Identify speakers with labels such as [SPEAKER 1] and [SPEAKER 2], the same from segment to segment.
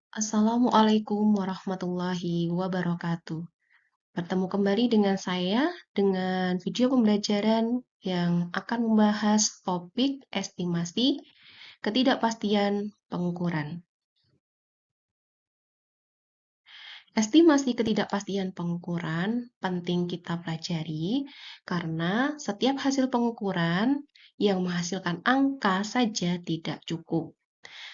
[SPEAKER 1] Assalamualaikum warahmatullahi wabarakatuh. Bertemu kembali dengan saya dengan video pembelajaran yang akan membahas topik estimasi ketidakpastian pengukuran. Estimasi ketidakpastian pengukuran penting kita pelajari karena setiap hasil pengukuran yang menghasilkan angka saja tidak cukup.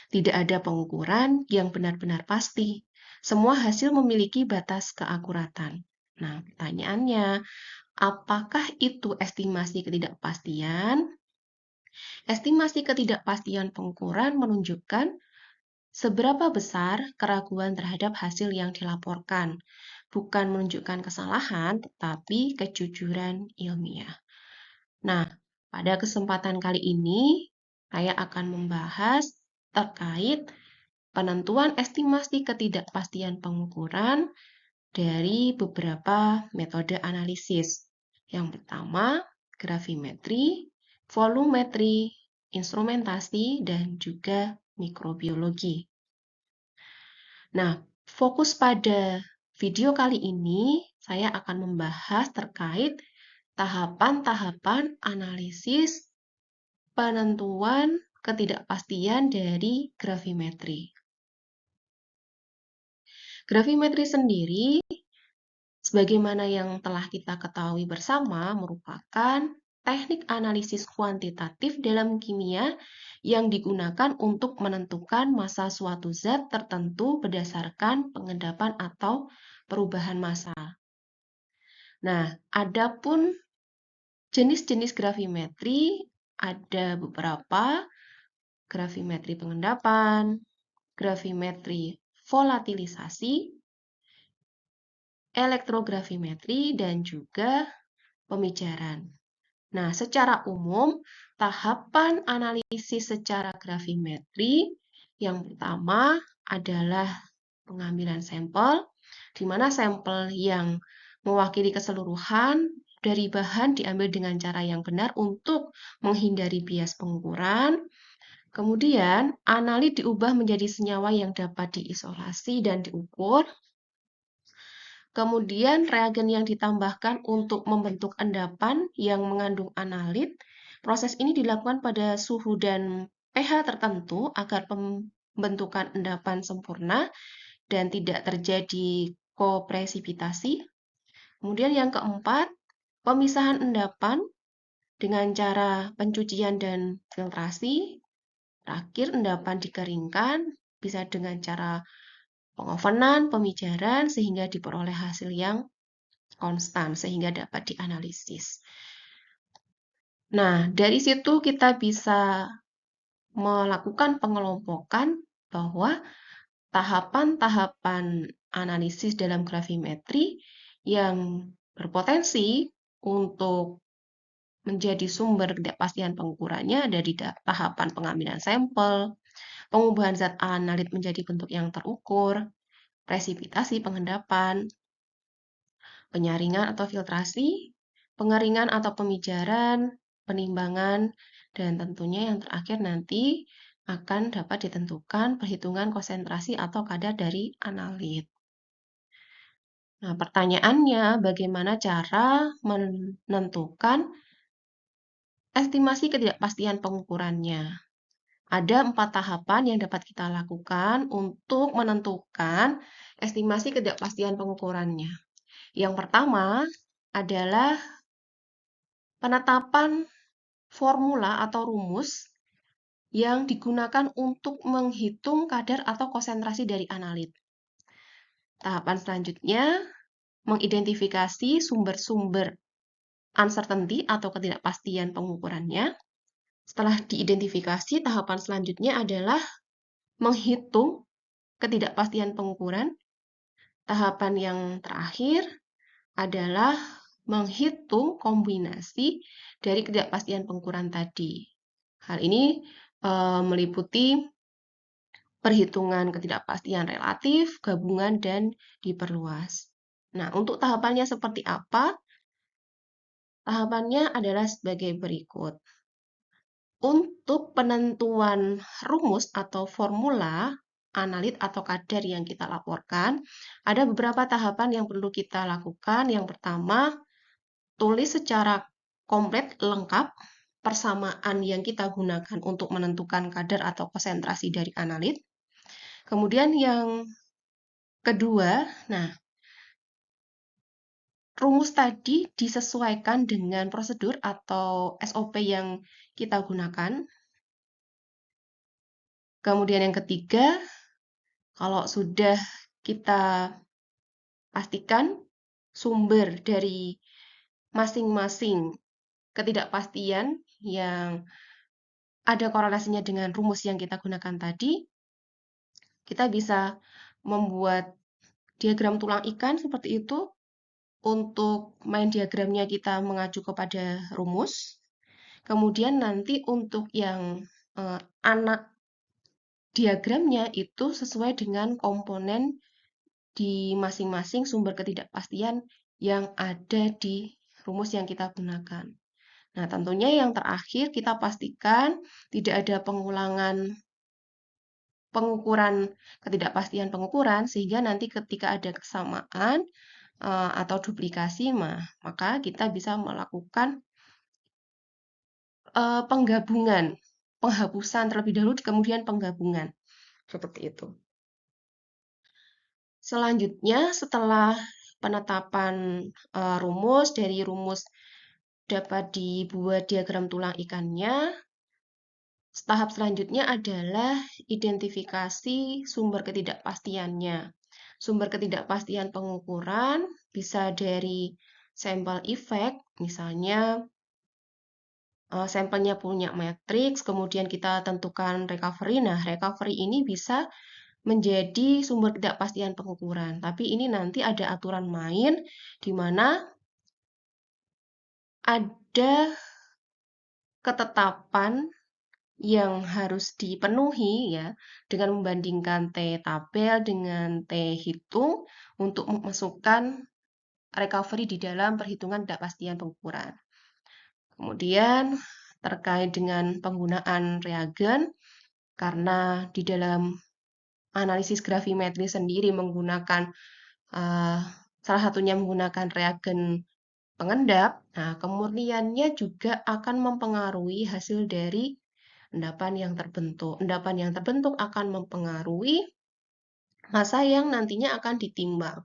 [SPEAKER 1] Tidak ada pengukuran yang benar-benar pasti. Semua hasil memiliki batas keakuratan. Nah, pertanyaannya, apakah itu estimasi ketidakpastian? Estimasi ketidakpastian pengukuran menunjukkan seberapa besar keraguan terhadap hasil yang dilaporkan, bukan menunjukkan kesalahan, tetapi kejujuran ilmiah. Nah, pada kesempatan kali ini, saya akan membahas terkait penentuan estimasi ketidakpastian pengukuran dari beberapa metode analisis. Yang pertama, gravimetri, volumetri, instrumentasi, dan juga mikrobiologi. Nah, fokus pada video kali ini, saya akan membahas terkait tahapan-tahapan analisis penentuan ketidakpastian dari gravimetri. Gravimetri sendiri, sebagaimana yang telah kita ketahui bersama, merupakan teknik analisis kuantitatif dalam kimia yang digunakan untuk menentukan massa suatu zat tertentu berdasarkan pengendapan atau perubahan massa. Nah, adapun jenis-jenis gravimetri ada beberapa: gravimetri pengendapan, gravimetri volatilisasi, elektrogravimetri, dan juga pemijaran. Nah, secara umum, tahapan analisis secara gravimetri yang pertama adalah pengambilan sampel, di mana sampel yang mewakili keseluruhan dari bahan diambil dengan cara yang benar untuk menghindari bias pengukuran. Kemudian, analit diubah menjadi senyawa yang dapat diisolasi dan diukur. Kemudian, reagen yang ditambahkan untuk membentuk endapan yang mengandung analit. Proses ini dilakukan pada suhu dan pH tertentu agar pembentukan endapan sempurna dan tidak terjadi kopresipitasi. Kemudian yang keempat, pemisahan endapan dengan cara pencucian dan filtrasi. Terakhir, endapan dikeringkan, bisa dengan cara pengovenan, pemijaran, sehingga diperoleh hasil yang konstan, sehingga dapat dianalisis. Nah, dari situ kita bisa melakukan pengelompokan bahwa tahapan-tahapan analisis dalam gravimetri yang berpotensi untuk menjadi sumber ketidakpastian pengukurannya ada di tahapan pengambilan sampel, pengubahan zat analit menjadi bentuk yang terukur, presipitasi pengendapan, penyaringan atau filtrasi, pengeringan atau pemijaran, penimbangan, dan tentunya yang terakhir nanti akan dapat ditentukan perhitungan konsentrasi atau kadar dari analit. Nah, pertanyaannya, bagaimana cara menentukan estimasi ketidakpastian pengukurannya? Ada 4 tahapan yang dapat kita lakukan untuk menentukan estimasi ketidakpastian pengukurannya. Yang pertama adalah penetapan formula atau rumus yang digunakan untuk menghitung kadar atau konsentrasi dari analit. Tahapan selanjutnya, mengidentifikasi sumber-sumber uncertainty atau ketidakpastian pengukurannya. Setelah diidentifikasi, tahapan selanjutnya adalah menghitung ketidakpastian pengukuran. Tahapan yang terakhir adalah menghitung kombinasi dari ketidakpastian pengukuran tadi. Hal ini meliputi perhitungan ketidakpastian relatif, gabungan, dan diperluas. Nah, untuk tahapannya seperti apa? Tahapannya adalah sebagai berikut. Untuk penentuan rumus atau formula analit atau kadar yang kita laporkan, ada beberapa tahapan yang perlu kita lakukan. Yang pertama, tulis secara komplit lengkap persamaan yang kita gunakan untuk menentukan kadar atau konsentrasi dari analit. Kemudian yang kedua, nah, rumus tadi disesuaikan dengan prosedur atau SOP yang kita gunakan. Kemudian yang ketiga, kalau sudah kita pastikan sumber dari masing-masing ketidakpastian yang ada korelasinya dengan rumus yang kita gunakan tadi, kita bisa membuat diagram tulang ikan seperti itu. Untuk main diagramnya kita mengacu kepada rumus. Kemudian nanti untuk yang anak diagramnya itu sesuai dengan komponen di masing-masing sumber ketidakpastian yang ada di rumus yang kita gunakan. Nah, tentunya yang terakhir kita pastikan tidak ada pengulangan pengukuran ketidakpastian pengukuran sehingga nanti ketika ada kesamaan atau duplikasi, maka kita bisa melakukan penggabungan, penghapusan terlebih dahulu, kemudian penggabungan. Seperti itu. Selanjutnya, setelah penetapan rumus, dari rumus dapat dibuat diagram tulang ikannya, tahap selanjutnya adalah identifikasi sumber ketidakpastiannya. Sumber ketidakpastian pengukuran bisa dari sampel efek, misalnya sampelnya punya matriks, kemudian kita tentukan recovery. Nah, recovery ini bisa menjadi sumber ketidakpastian pengukuran. Tapi ini nanti ada aturan main di mana ada ketetapan yang harus dipenuhi ya dengan membandingkan T tabel dengan T hitung untuk memasukkan recovery di dalam perhitungan ketidakpastian pengukuran. Kemudian terkait dengan penggunaan reagen, karena di dalam analisis gravimetri sendiri menggunakan salah satunya menggunakan reagen pengendap. Nah, kemurniannya juga akan mempengaruhi hasil dari endapan yang terbentuk. Endapan yang terbentuk akan mempengaruhi massa yang nantinya akan ditimbang.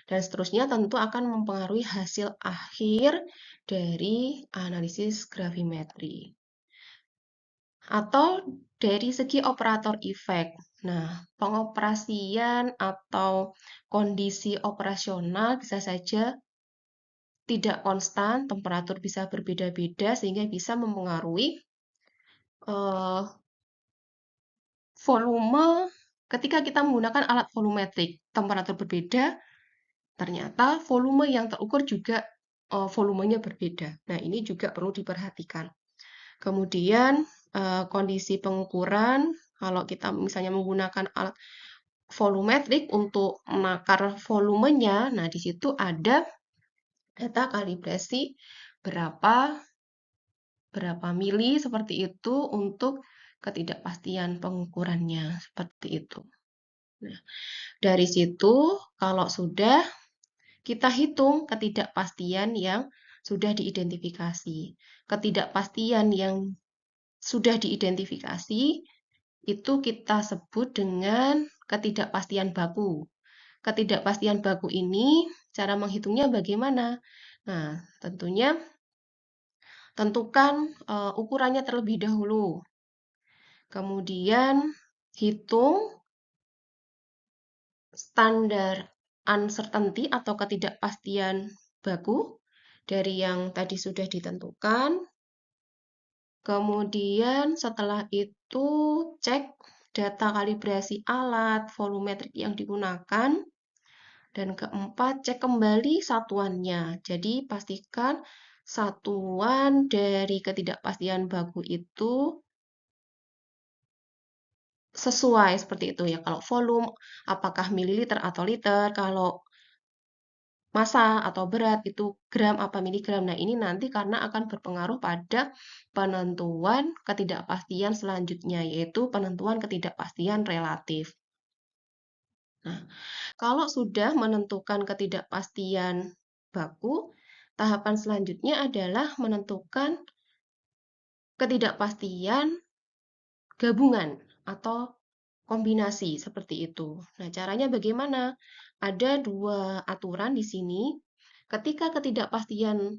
[SPEAKER 1] Dan seterusnya tentu akan mempengaruhi hasil akhir dari analisis gravimetri. Atau dari segi operator efek. Nah, pengoperasian atau kondisi operasional bisa saja tidak konstan, temperatur bisa berbeda-beda sehingga bisa mempengaruhi volume ketika kita menggunakan alat volumetrik. Temperatur berbeda, ternyata volume yang terukur juga volumenya berbeda. Nah, ini juga perlu diperhatikan. Kemudian kondisi pengukuran, kalau kita misalnya menggunakan alat volumetrik untuk menakar volumenya, nah di situ ada data kalibrasi berapa mili seperti itu untuk ketidakpastian pengukurannya seperti itu. Nah, dari situ kalau sudah kita hitung ketidakpastian yang sudah diidentifikasi. Ketidakpastian yang sudah diidentifikasi itu kita sebut dengan ketidakpastian baku. Ketidakpastian baku ini cara menghitungnya bagaimana? Nah, tentunya tentukan ukurannya terlebih dahulu. Kemudian hitung standar uncertainty atau ketidakpastian baku dari yang tadi sudah ditentukan. Kemudian setelah itu cek data kalibrasi alat, volumetrik yang digunakan. Dan keempat, cek kembali satuannya. Jadi pastikan satuan dari ketidakpastian baku itu sesuai seperti itu ya. Kalau volume, apakah mililiter atau liter, kalau massa atau berat itu gram apa miligram. Nah, ini nanti karena akan berpengaruh pada penentuan ketidakpastian selanjutnya, yaitu penentuan ketidakpastian relatif. Nah, kalau sudah menentukan ketidakpastian baku, tahapan selanjutnya adalah menentukan ketidakpastian gabungan atau kombinasi seperti itu. Nah, caranya bagaimana? Ada dua aturan di sini. Ketika ketidakpastian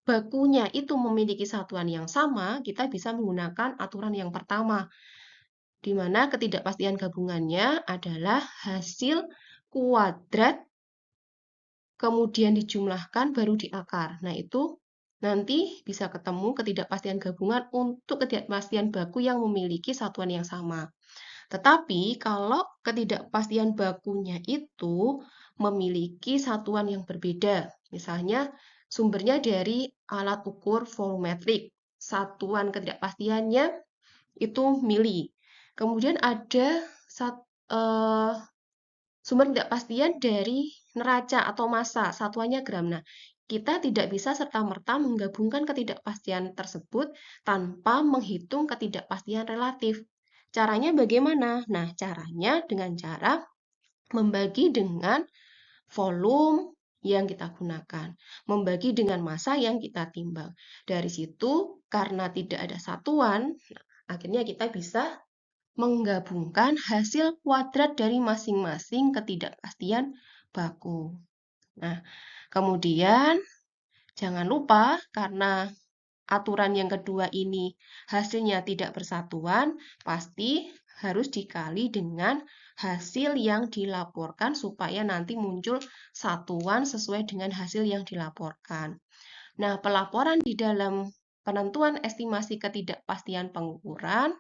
[SPEAKER 1] bakunya itu memiliki satuan yang sama, kita bisa menggunakan aturan yang pertama, di mana ketidakpastian gabungannya adalah hasil kuadrat kemudian dijumlahkan baru di akar. Nah, itu nanti bisa ketemu ketidakpastian gabungan untuk ketidakpastian baku yang memiliki satuan yang sama. Tetapi kalau ketidakpastian bakunya itu memiliki satuan yang berbeda, misalnya sumbernya dari alat ukur volumetrik, satuan ketidakpastiannya itu mili. Kemudian ada sumber ketidakpastian dari neraca atau massa, satuannya gram. Nah, kita tidak bisa serta-merta menggabungkan ketidakpastian tersebut tanpa menghitung ketidakpastian relatif. Caranya bagaimana? Nah, caranya dengan cara membagi dengan volume yang kita gunakan, membagi dengan massa yang kita timbang. Dari situ, karena tidak ada satuan, akhirnya kita bisa menggabungkan hasil kuadrat dari masing-masing ketidakpastian baku. Nah, kemudian jangan lupa karena aturan yang kedua ini hasilnya tidak bersatuan, pasti harus dikali dengan hasil yang dilaporkan supaya nanti muncul satuan sesuai dengan hasil yang dilaporkan. Nah, pelaporan di dalam penentuan estimasi ketidakpastian pengukuran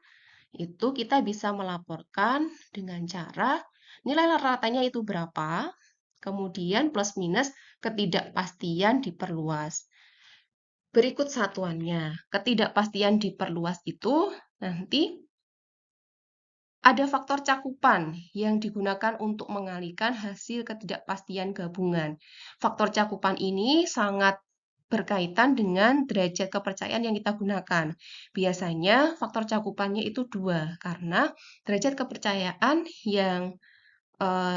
[SPEAKER 1] itu kita bisa melaporkan dengan cara nilai ratanya itu berapa, kemudian plus minus ketidakpastian diperluas. Berikut satuannya. Ketidakpastian diperluas itu nanti ada faktor cakupan yang digunakan untuk mengalihkan hasil ketidakpastian gabungan. Faktor cakupan ini sangat berkaitan dengan derajat kepercayaan yang kita gunakan. Biasanya faktor cakupannya itu 2, karena derajat kepercayaan yang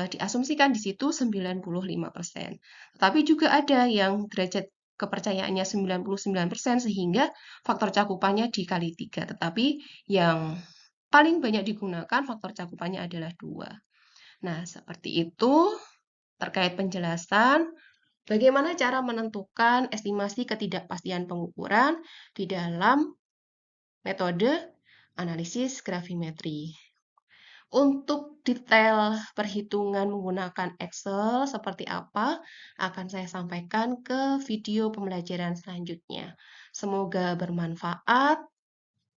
[SPEAKER 1] diasumsikan di situ 95%. Tapi juga ada yang derajat kepercayaannya 99% sehingga faktor cakupannya dikali 3. Tetapi yang paling banyak digunakan faktor cakupannya adalah 2. Nah, seperti itu terkait penjelasan bagaimana cara menentukan estimasi ketidakpastian pengukuran di dalam metode analisis gravimetri. Untuk detail perhitungan menggunakan Excel seperti apa akan saya sampaikan ke video pembelajaran selanjutnya. Semoga bermanfaat.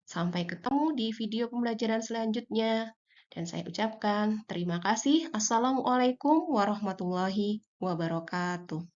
[SPEAKER 1] Sampai ketemu di video pembelajaran selanjutnya. Dan saya ucapkan terima kasih. Assalamualaikum warahmatullahi wabarakatuh.